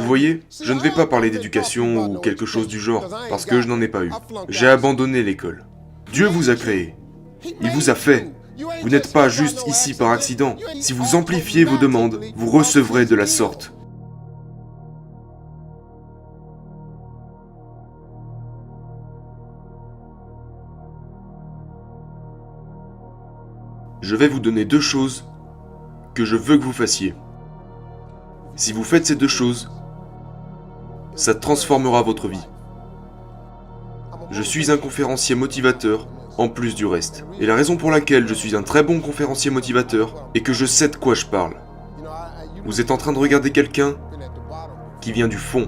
Vous voyez, je ne vais pas parler d'éducation ou quelque chose du genre, parce que je n'en ai pas eu. J'ai abandonné l'école. Dieu vous a créé. Il vous a fait. Vous n'êtes pas juste ici par accident. Si vous amplifiez vos demandes, vous recevrez de la sorte. Je vais vous donner 2 choses que je veux que vous fassiez. Si vous faites ces 2 choses, ça transformera votre vie. Je suis un conférencier motivateur en plus du reste. Et la raison pour laquelle je suis un très bon conférencier motivateur est que je sais de quoi je parle. Vous êtes en train de regarder quelqu'un qui vient du fond.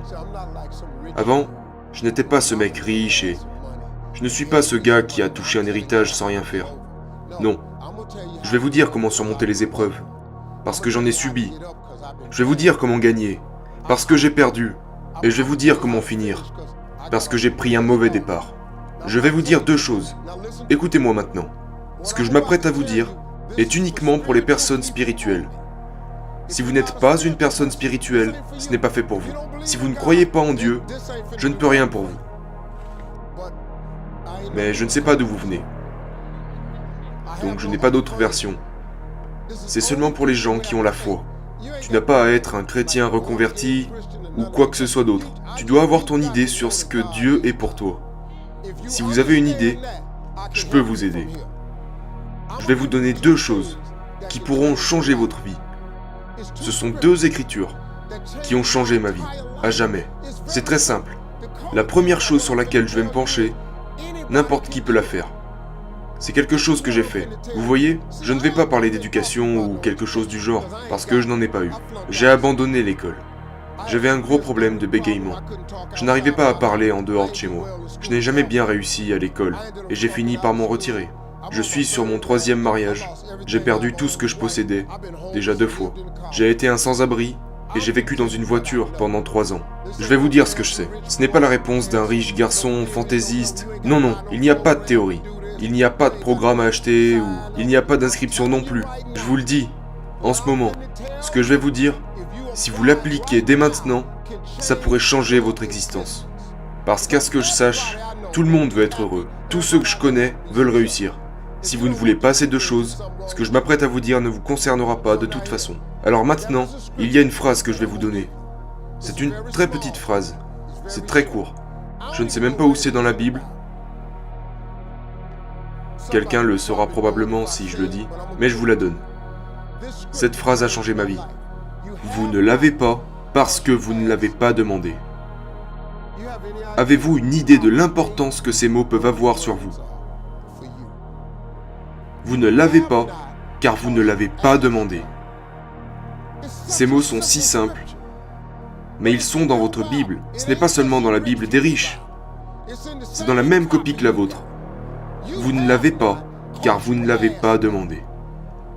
Avant, je n'étais pas ce mec riche et je ne suis pas ce gars qui a touché un héritage sans rien faire. Non. Je vais vous dire comment surmonter les épreuves, parce que j'en ai subi. Je vais vous dire comment gagner, parce que j'ai perdu. Et je vais vous dire comment finir, parce que j'ai pris un mauvais départ. Je vais vous dire 2 choses. Écoutez-moi maintenant. Ce que je m'apprête à vous dire est uniquement pour les personnes spirituelles. Si vous n'êtes pas une personne spirituelle, ce n'est pas fait pour vous. Si vous ne croyez pas en Dieu, je ne peux rien pour vous. Mais je ne sais pas d'où vous venez. Donc je n'ai pas d'autre version. C'est seulement pour les gens qui ont la foi. Tu n'as pas à être un chrétien reconverti ou quoi que ce soit d'autre. Tu dois avoir ton idée sur ce que Dieu est pour toi. Si vous avez une idée, je peux vous aider. Je vais vous donner 2 choses qui pourront changer votre vie. Ce sont 2 écritures qui ont changé ma vie, à jamais. C'est très simple. La première chose sur laquelle je vais me pencher, n'importe qui peut la faire. C'est quelque chose que j'ai fait. Vous voyez, je ne vais pas parler d'éducation ou quelque chose du genre, parce que je n'en ai pas eu. J'ai abandonné l'école. J'avais un gros problème de bégaiement. Je n'arrivais pas à parler en dehors de chez moi. Je n'ai jamais bien réussi à l'école, et j'ai fini par m'en retirer. Je suis sur mon 3e mariage. J'ai perdu tout ce que je possédais, déjà 2 fois. J'ai été un sans-abri, et j'ai vécu dans une voiture pendant 3 ans. Je vais vous dire ce que je sais. Ce n'est pas la réponse d'un riche garçon fantaisiste. Non, non, il n'y a pas de théorie. Il n'y a pas de programme à acheter, ou il n'y a pas d'inscription non plus. Je vous le dis, en ce moment, ce que je vais vous dire, si vous l'appliquez dès maintenant, ça pourrait changer votre existence. Parce qu'à ce que je sache, tout le monde veut être heureux. Tous ceux que je connais veulent réussir. Si vous ne voulez pas ces 2 choses, ce que je m'apprête à vous dire ne vous concernera pas de toute façon. Alors maintenant, il y a une phrase que je vais vous donner. C'est une très petite phrase. C'est très court. Je ne sais même pas où c'est dans la Bible. Quelqu'un le saura probablement si je le dis, mais je vous la donne. Cette phrase a changé ma vie. Vous ne l'avez pas parce que vous ne l'avez pas demandé. Avez-vous une idée de l'importance que ces mots peuvent avoir sur vous? Vous ne l'avez pas car vous ne l'avez pas demandé. Ces mots sont si simples, mais ils sont dans votre Bible. Ce n'est pas seulement dans la Bible des riches. C'est dans la même copie que la vôtre. Vous ne l'avez pas, car vous ne l'avez pas demandé.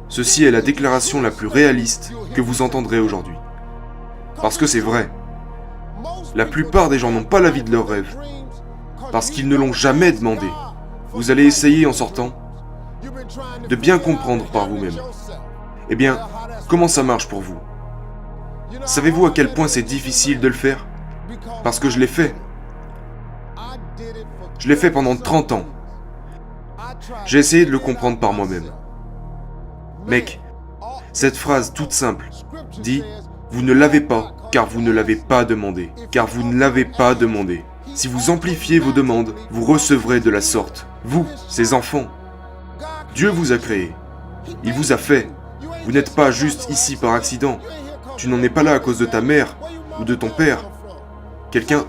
Ceci est la déclaration la plus réaliste que vous entendrez aujourd'hui. Parce que c'est vrai. La plupart des gens n'ont pas la vie de leurs rêves, parce qu'ils ne l'ont jamais demandé. Vous allez essayer en sortant de bien comprendre par vous-même. Eh bien, comment ça marche pour vous? Savez-vous à quel point c'est difficile de le faire? Parce que je l'ai fait. Je l'ai fait pendant 30 ans. J'ai essayé de le comprendre par moi-même. Mec, cette phrase toute simple dit « Vous ne l'avez pas, car vous ne l'avez pas demandé. Car vous ne l'avez pas demandé. Si vous amplifiez vos demandes, vous recevrez de la sorte. Vous, ces enfants. Dieu vous a créé. Il vous a fait. Vous n'êtes pas juste ici par accident. Tu n'en es pas là à cause de ta mère ou de ton père. Quelqu'un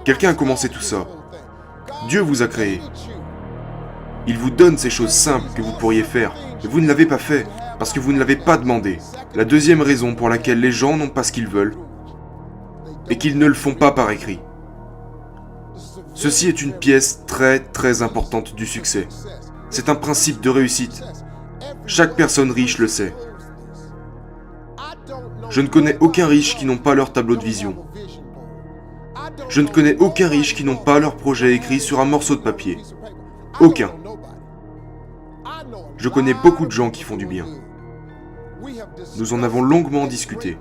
a commencé tout ça. Dieu vous a créé. Il vous donne ces choses simples que vous pourriez faire, et vous ne l'avez pas fait, parce que vous ne l'avez pas demandé. La deuxième raison pour laquelle les gens n'ont pas ce qu'ils veulent, est qu'ils ne le font pas par écrit. Ceci est une pièce très très importante du succès. C'est un principe de réussite. Chaque personne riche le sait. Je ne connais aucun riche qui n'ont pas leur tableau de vision. Je ne connais aucun riche qui n'ont pas leur projet écrit sur un morceau de papier. Aucun. Je connais beaucoup de gens qui font du bien. Nous en avons longuement discuté.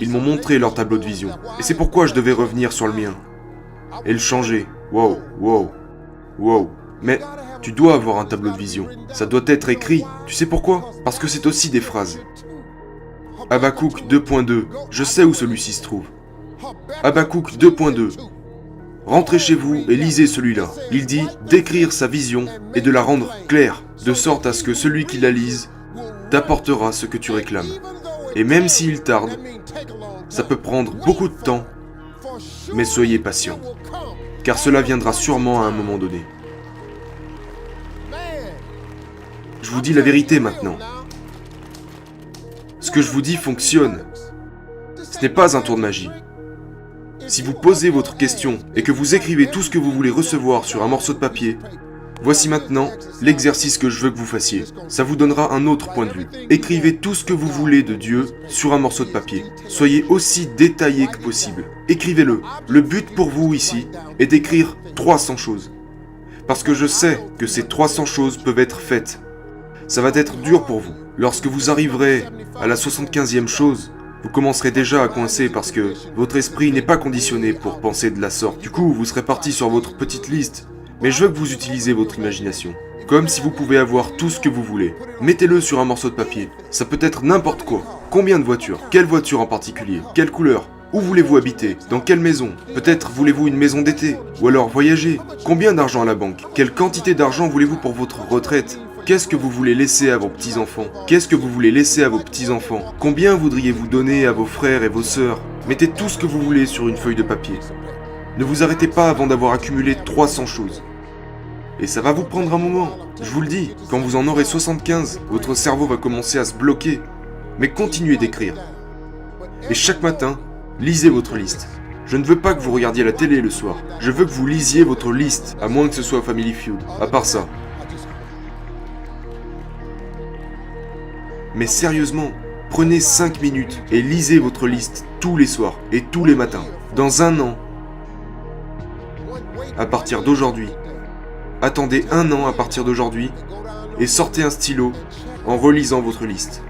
Ils m'ont montré leur tableau de vision. Et c'est pourquoi je devais revenir sur le mien. Et le changer. Wow, wow, wow. Mais tu dois avoir un tableau de vision. Ça doit être écrit. Tu sais pourquoi? Parce que c'est aussi des phrases. Habakkuk 2.2. Je sais où celui-ci se trouve. Habakkuk 2.2. Rentrez chez vous et lisez celui-là. Il dit d'écrire sa vision et de la rendre claire, de sorte à ce que celui qui la lise t'apportera ce que tu réclames. Et même s'il tarde, ça peut prendre beaucoup de temps, mais soyez patient, car cela viendra sûrement à un moment donné. Je vous dis la vérité maintenant. Ce que je vous dis fonctionne. Ce n'est pas un tour de magie. Si vous posez votre question et que vous écrivez tout ce que vous voulez recevoir sur un morceau de papier, voici maintenant l'exercice que je veux que vous fassiez. Ça vous donnera un autre point de vue. Écrivez tout ce que vous voulez de Dieu sur un morceau de papier. Soyez aussi détaillé que possible. Écrivez-le. Le but pour vous ici est d'écrire 300 choses. Parce que je sais que ces 300 choses peuvent être faites. Ça va être dur pour vous. Lorsque vous arriverez à la 75e chose, vous commencerez déjà à coincer parce que votre esprit n'est pas conditionné pour penser de la sorte. Du coup, vous serez parti sur votre petite liste. Mais je veux que vous utilisez votre imagination. Comme si vous pouvez avoir tout ce que vous voulez. Mettez-le sur un morceau de papier. Ça peut être n'importe quoi. Combien de voitures? Quelle voiture en particulier? Quelle couleur? Où voulez-vous habiter? Dans quelle maison? Peut-être voulez-vous une maison d'été? Ou alors voyager? Combien d'argent à la banque? Quelle quantité d'argent voulez-vous pour votre retraite? Qu'est-ce que vous voulez laisser à vos petits-enfants? Qu'est-ce que vous voulez laisser à vos petits-enfants? Combien voudriez-vous donner à vos frères et vos sœurs? Mettez tout ce que vous voulez sur une feuille de papier. Ne vous arrêtez pas avant d'avoir accumulé 300 choses. Et ça va vous prendre un moment. Je vous le dis, quand vous en aurez 75, votre cerveau va commencer à se bloquer. Mais continuez d'écrire. Et chaque matin, lisez votre liste. Je ne veux pas que vous regardiez la télé le soir. Je veux que vous lisiez votre liste, à moins que ce soit Family Feud. À part ça. Mais sérieusement, prenez 5 minutes et lisez votre liste tous les soirs et tous les matins. Dans un an, à partir d'aujourd'hui, attendez un an à partir d'aujourd'hui et sortez un stylo en relisant votre liste.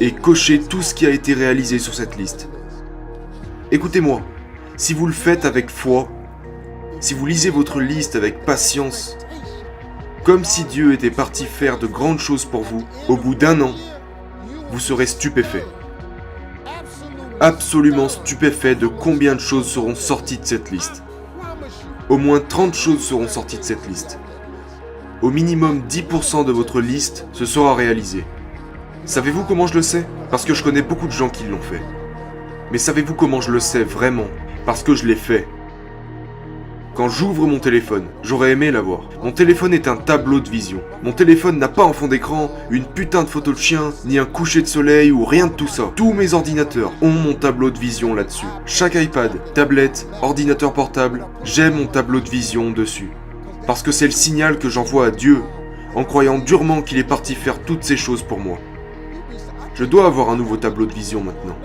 Et cochez tout ce qui a été réalisé sur cette liste. Écoutez-moi, si vous le faites avec foi, si vous lisez votre liste avec patience, comme si Dieu était parti faire de grandes choses pour vous, au bout d'un an, vous serez stupéfait. Absolument stupéfait de combien de choses seront sorties de cette liste. Au moins 30 choses seront sorties de cette liste. Au minimum 10% de votre liste se sera réalisé. Savez-vous comment je le sais? Parce que je connais beaucoup de gens qui l'ont fait. Mais savez-vous comment je le sais vraiment? Parce que je l'ai fait. Quand j'ouvre mon téléphone, j'aurais aimé l'avoir. Mon téléphone est un tableau de vision. Mon téléphone n'a pas en fond d'écran une putain de photo de chien, ni un coucher de soleil ou rien de tout ça. Tous mes ordinateurs ont mon tableau de vision là-dessus. Chaque iPad, tablette, ordinateur portable, j'ai mon tableau de vision dessus. Parce que c'est le signal que j'envoie à Dieu, en croyant durement qu'il est parti faire toutes ces choses pour moi. Je dois avoir un nouveau tableau de vision maintenant.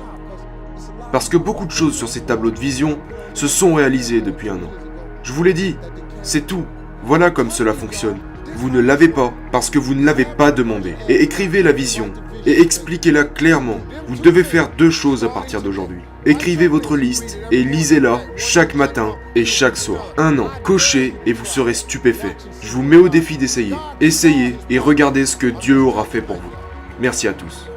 Parce que beaucoup de choses sur ces tableaux de vision se sont réalisées depuis un an. Je vous l'ai dit, c'est tout. Voilà comme cela fonctionne. Vous ne l'avez pas parce que vous ne l'avez pas demandé. Et écrivez la vision et expliquez-la clairement. Vous devez faire 2 choses à partir d'aujourd'hui. Écrivez votre liste et lisez-la chaque matin et chaque soir. 1 an, cochez et vous serez stupéfait. Je vous mets au défi d'essayer. Essayez et regardez ce que Dieu aura fait pour vous. Merci à tous.